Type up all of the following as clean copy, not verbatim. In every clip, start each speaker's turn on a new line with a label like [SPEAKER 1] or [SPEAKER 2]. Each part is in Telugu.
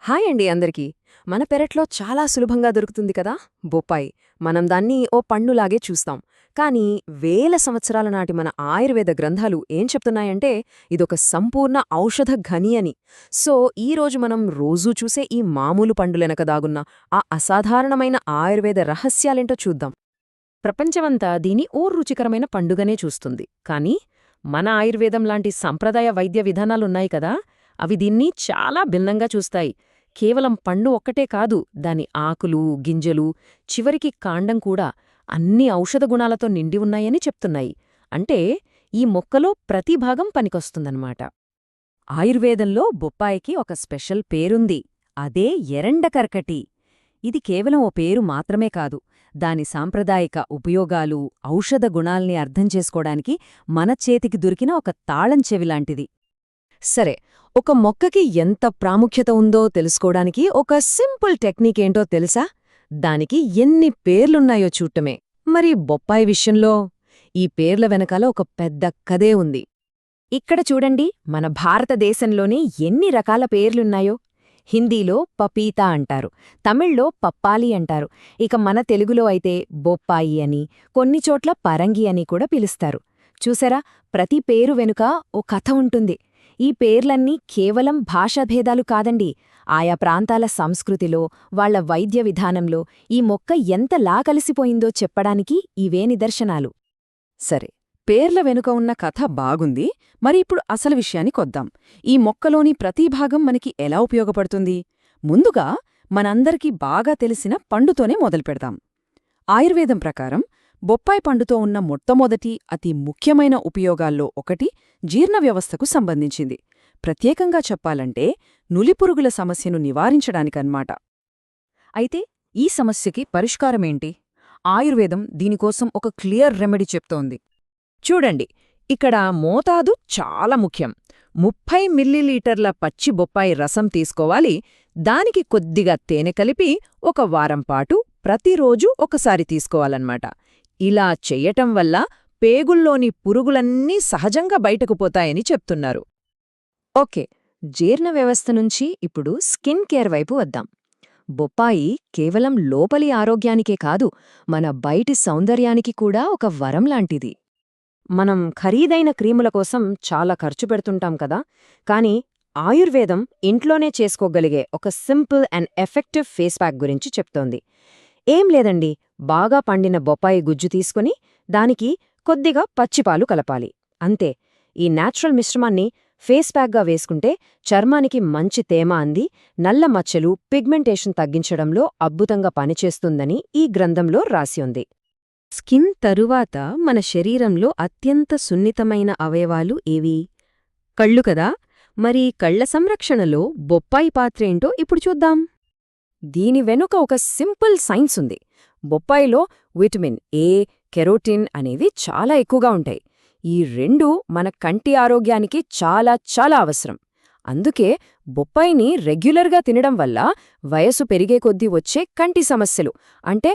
[SPEAKER 1] హాయ్ అండి అందరికీ. మన పెరట్లో చాలా సులభంగా దొరుకుతుంది కదా బొప్పాయి. మనం దాన్ని ఓ పండులాగే చూస్తాం. కానీ వేల సంవత్సరాల నాటి మన ఆయుర్వేద గ్రంథాలు ఏం చెప్తున్నాయంటే ఇదొక సంపూర్ణ ఔషధ ఘని అని. సో ఈరోజు మనం రోజూ చూసే ఈ మామూలు పండులెనక దాగున్న ఆ అసాధారణమైన ఆయుర్వేద రహస్యాలేంటో చూద్దాం. ప్రపంచమంతా దీని ఓ రుచికరమైన పండుగనే చూస్తుంది. కానీ మన ఆయుర్వేదం లాంటి సంప్రదాయ వైద్య విధానాలున్నాయి కదా, అవి దీన్ని చాలా భిన్నంగా చూస్తాయి. కేవలం పండు ఒక్కటే కాదు, దాని ఆకులు, గింజలు, చివరికి కాండం కూడా అన్ని ఔషధ గుణాలతో నిండి ఉన్నాయని చెప్తున్నాయి. అంటే ఈ మొక్కలో ప్రతి భాగం పనికొస్తుందన్నమాట. ఆయుర్వేదంలో బొప్పాయికి ఒక స్పెషల్ పేరుంది. అదే ఎరండకర్కటి. ఇది కేవలం ఓ పేరు మాత్రమే కాదు, దాని సాంప్రదాయిక ఉపయోగాలు, ఔషధ గుణాల్ని అర్థం చేసుకోడానికి మన చేతికి దొరికిన ఒక తాళం చెవిలాంటిది. సరే, ఒక మొక్కకి ఎంత ప్రాముఖ్యత ఉందో తెలుసుకోవడానికి ఒక సింపుల్ టెక్నిక్ ఏంటో తెలుసా? దానికి ఎన్ని పేర్లున్నాయో చూడటమే. మరి బొప్పాయి విషయంలో ఈ పేర్ల వెనకాల ఒక పెద్ద కథే ఉంది. ఇక్కడ చూడండి, మన భారతదేశంలోనే ఎన్ని రకాల పేర్లున్నాయో. హిందీలో పపీతా అంటారు, తమిళ్లో పప్పాలి అంటారు, ఇక మన తెలుగులో అయితే బొప్పాయి అని, కొన్ని చోట్ల పరంగి అని కూడా పిలుస్తారు. చూసారా, ప్రతి పేరు వెనుక ఓ కథ ఉంటుంది. ఈ పేర్లన్నీ కేవలం భాషాభేదాలు కాదండి, ఆయా ప్రాంతాల సంస్కృతిలో, వాళ్ల వైద్య విధానంలో ఈ మొక్క ఎంతలా కలిసిపోయిందో చెప్పడానికి ఇవే నిదర్శనాలు. సరే, పేర్ల వెనుక ఉన్న కథ బాగుంది. మరి ఇప్పుడు అసలు విషయానికొద్దాం. ఈ మొక్కలోని ప్రతి భాగం మనకి ఎలా ఉపయోగపడుతుంది? ముందుగా మనందరికీ బాగా తెలిసిన పండుతోనే మొదలుపెడదాం. ఆయుర్వేదం ప్రకారం బొప్పాయి పండుతో ఉన్న మొట్టమొదటి అతి ముఖ్యమైన ఉపయోగాల్లో ఒకటి జీర్ణ వ్యవస్థకు సంబంధించింది. ప్రత్యేకంగా చెప్పాలంటే నులిపురుగుల సమస్యను నివారించడానికన్మాట. అయితే ఈ సమస్యకి పరిష్కారమేంటి? ఆయుర్వేదం దీనికోసం ఒక క్లియర్ రెమెడీ చెప్తోంది. చూడండి, ఇక్కడ మోతాదు చాలా ముఖ్యం. 30 మిల్లీలీటర్ల పచ్చి బొప్పాయి రసం తీసుకోవాలి. దానికి కొద్దిగా తేనె కలిపి ఒక వారం పాటు ప్రతిరోజూ ఒకసారి తీసుకోవాలన్నమాట. ఇలా చెయ్యటం వల్ల పేగుల్లోని పురుగులన్నీ సహజంగా బయటకు పోతాయని చెప్తున్నారు. ఓకే, జీర్ణ వ్యవస్థ నుంచి ఇప్పుడు స్కిన్ కేర్ వైపు వద్దాం. బొప్పాయి కేవలం లోపలి ఆరోగ్యానికే కాదు, మన బయటి సౌందర్యానికి కూడా ఒక వరం లాంటిది. మనం ఖరీదైన క్రీముల కోసం చాలా ఖర్చు పెడుతుంటాం కదా, కానీ ఆయుర్వేదం ఇంట్లోనే చేసుకోగలిగే ఒక simple and effective face pack గురించి చెప్తోంది. ఏం లేదండి, బాగా పండిన బొప్పాయి గుజ్జు తీసుకుని దానికి కొద్దిగా పచ్చిపాలు కలపాలి, అంతే. ఈ న్యాచురల్ మిశ్రమాన్ని ఫేస్ ప్యాక్గా వేసుకుంటే చర్మానికి మంచి తేమ అంది, నల్ల మచ్చలు, పిగ్మెంటేషన్ తగ్గించడంలో అద్భుతంగా పనిచేస్తుందని ఈ గ్రంథంలో రాసి ఉంది. స్కిన్ తరువాత మన శరీరంలో అత్యంత సున్నితమైన అవయవాలు ఏవి? కళ్ళు కదా. మరి కళ్ల సంరక్షణలో బొప్పాయి పాత్రేంటో ఇప్పుడు చూద్దాం. దీని వెనుక ఒక సింపుల్ సైన్స్ ఉంది. బొప్పాయిలో విటమిన్ ఏ, కెరోటిన్ అనేవి చాలా ఎక్కువగా ఉంటాయి. ఈ రెండు మన కంటి ఆరోగ్యానికి చాలా చాలా అవసరం. అందుకే బొప్పాయిని రెగ్యులర్గా తినడం వల్ల వయసు పెరిగే కొద్దీ వచ్చే కంటి సమస్యలు, అంటే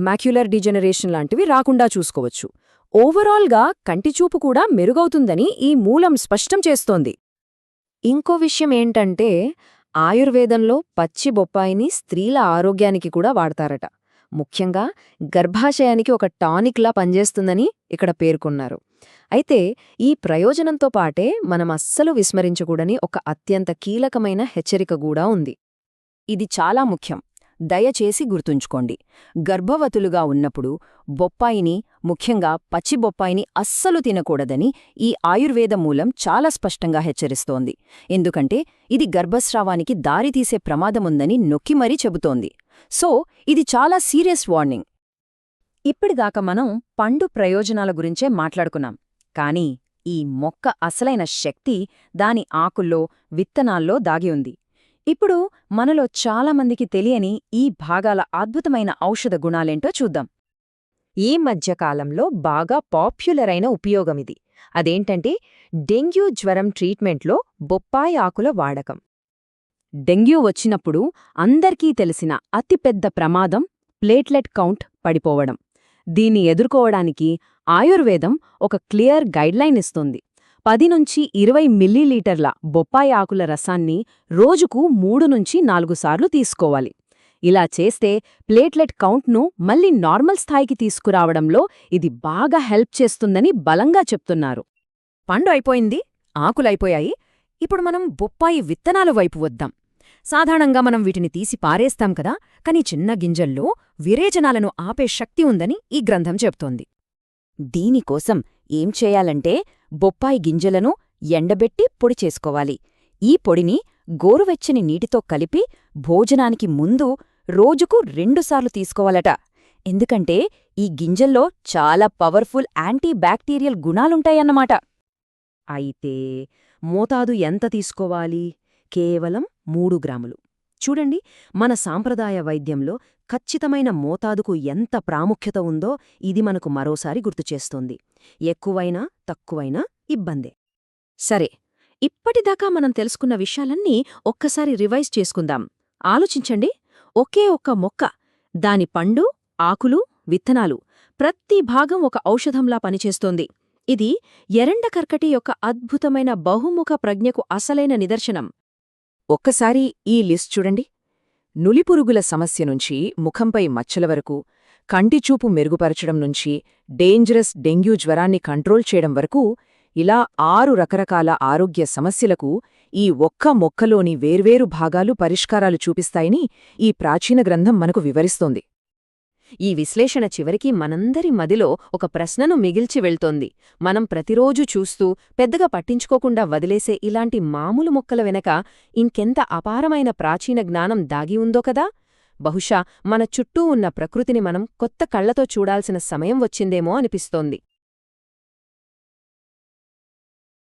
[SPEAKER 1] మాక్యులర్ డిజెనరేషన్ లాంటివి రాకుండా చూసుకోవచ్చు. ఓవరాల్గా కంటిచూపు కూడా మెరుగవుతుందని ఈ మూలం స్పష్టం చేస్తోంది. ఇంకో విషయం ఏంటంటే, ఆయుర్వేదంలో పచ్చి బొప్పాయిని స్త్రీల ఆరోగ్యానికి కూడా వాడతారట. ముఖ్యంగా గర్భాశయానికి ఒక టానిక్లా పనిచేస్తుందని ఇక్కడ పేర్కొన్నారు. అయితే ఈ ప్రయోజనంతో పాటే మనం అస్సలు విస్మరించకూడని ఒక అత్యంత కీలకమైన హెచ్చరిక కూడా ఉంది. ఇది చాలా ముఖ్యం, దయచేసి గుర్తుంచుకోండి. గర్భవతులుగా ఉన్నప్పుడు బొప్పాయిని, ముఖ్యంగా పచ్చి బొప్పాయిని అస్సలు తినకూడదని ఈ ఆయుర్వేద మూలం చాలా స్పష్టంగా హెచ్చరిస్తోంది. ఎందుకంటే ఇది గర్భస్రావానికి దారితీసే ప్రమాదముందని నొక్కి మరీ చెబుతోంది. సో ఇది చాలా సీరియస్ వార్నింగ్. ఇప్పటిదాకా మనం పండు ప్రయోజనాల గురించే మాట్లాడుకున్నాం. కానీ ఈ మొక్క అసలైన శక్తి దాని ఆకుల్లో, విత్తనాల్లో దాగి ఉంది. ఇప్పుడు మనలో చాలామందికి తెలియని ఈ భాగాల అద్భుతమైన ఔషధ గుణాలేంటో చూద్దాం. ఈ మధ్యకాలంలో బాగా పాపులర్ అయిన ఉపయోగమిది. అదేంటంటే డెంగ్యూ జ్వరం ట్రీట్మెంట్లో బొప్పాయి ఆకుల వాడకం. డెంగ్యూ వచ్చినప్పుడు అందరికీ తెలిసిన అతిపెద్ద ప్రమాదం ప్లేట్లెట్ కౌంట్ పడిపోవడం. దీన్ని ఎదుర్కోవడానికి ఆయుర్వేదం ఒక క్లియర్ గైడ్లైన్ ఇస్తుంది. 10 నుంచి 20 మిల్లీలీటర్ల బొప్పాయి ఆకుల రసాన్ని రోజుకు 3 నుంచి 4 సార్లు తీసుకోవాలి. ఇలా చేస్తే ప్లేట్లెట్ కౌంట్ను మళ్ళీ నార్మల్ స్థాయికి తీసుకురావడంలో ఇది బాగా హెల్ప్ చేస్తుందని బలంగా చెప్తున్నారు. పండు అయిపోయింది, ఆకులైపోయాయి. ఇప్పుడు మనం బొప్పాయి విత్తనాల వైపు వద్దాం. సాధారణంగా మనం వీటిని తీసి పారేస్తాం కదా, కాని చిన్న గింజల్లో విరేచనాలను ఆపే శక్తి ఉందని ఈ గ్రంథం చెప్తోంది.
[SPEAKER 2] దీనికోసం ఏం చేయాలంటే బొప్పాయి గింజలను ఎండబెట్టి పొడి చేసుకోవాలి. ఈ పొడిని గోరువెచ్చని నీటితో కలిపి భోజనానికి ముందు రోజుకు 2 సార్లు తీసుకోవాలట. ఎందుకంటే ఈ గింజల్లో చాలా పవర్ఫుల్ యాంటీబ్యాక్టీరియల్ గుణాలుంటాయన్నమాట.
[SPEAKER 1] అయితే మోతాదు ఎంత తీసుకోవాలి? కేవలం 3 గ్రాములు. చూడండి, మన సాంప్రదాయ వైద్యంలో ఖచ్చితమైన మోతాదుకు ఎంత ప్రాముఖ్యత ఉందో ఇది మనకు మరోసారి గుర్తుచేస్తోంది. ఎక్కువైనా తక్కువైనా ఇబ్బందే. సరే, ఇప్పటిదాకా మనం తెలుసుకున్న విషయాలన్నీ ఒక్కసారి రివైజ్ చేసుకుందాం. ఆలోచించండి, ఒకే ఒక్క మొక్క, దాని పండు, ఆకులు, విత్తనాలు ప్రతి భాగం ఒక ఔషధంలా పనిచేస్తోంది. ఇది ఎరండ కర్కటి యొక్క అద్భుతమైన బహుముఖ ప్రజ్ఞకు అసలైన నిదర్శనం. ఒక్కసారి ఈ లిస్ట్ చూడండి. నులిపురుగుల సమస్య నుంచి ముఖంపై మచ్చల వరకు, కంటిచూపు మెరుగుపరచడం నుంచి డేంజరస్ డెంగ్యూ జ్వరాన్ని కంట్రోల్ చేయడం వరకు, ఇలా 6 రకరకాల ఆరోగ్య సమస్యలకు ఈ ఒక్క మొక్కలోని వేర్వేరు భాగాలు పరిష్కారాలు చూపిస్తాయని ఈ ప్రాచీన గ్రంథం మనకు వివరిస్తోంది. ఈ విశ్లేషణ చివరికి మనందరి మదిలో ఒక ప్రశ్నను మిగిల్చి వెళ్తోంది. మనం ప్రతిరోజూ చూస్తూ పెద్దగా పట్టించుకోకుండా వదిలేసే ఇలాంటి మామూలు మొక్కల వెనక ఇంకెంత అపారమైన ప్రాచీన జ్ఞానం దాగి ఉందో కదా. బహుశా మన చుట్టూ ఉన్న ప్రకృతిని మనం కొత్త కళ్లతో చూడాల్సిన సమయం వచ్చిందేమో అనిపిస్తోంది.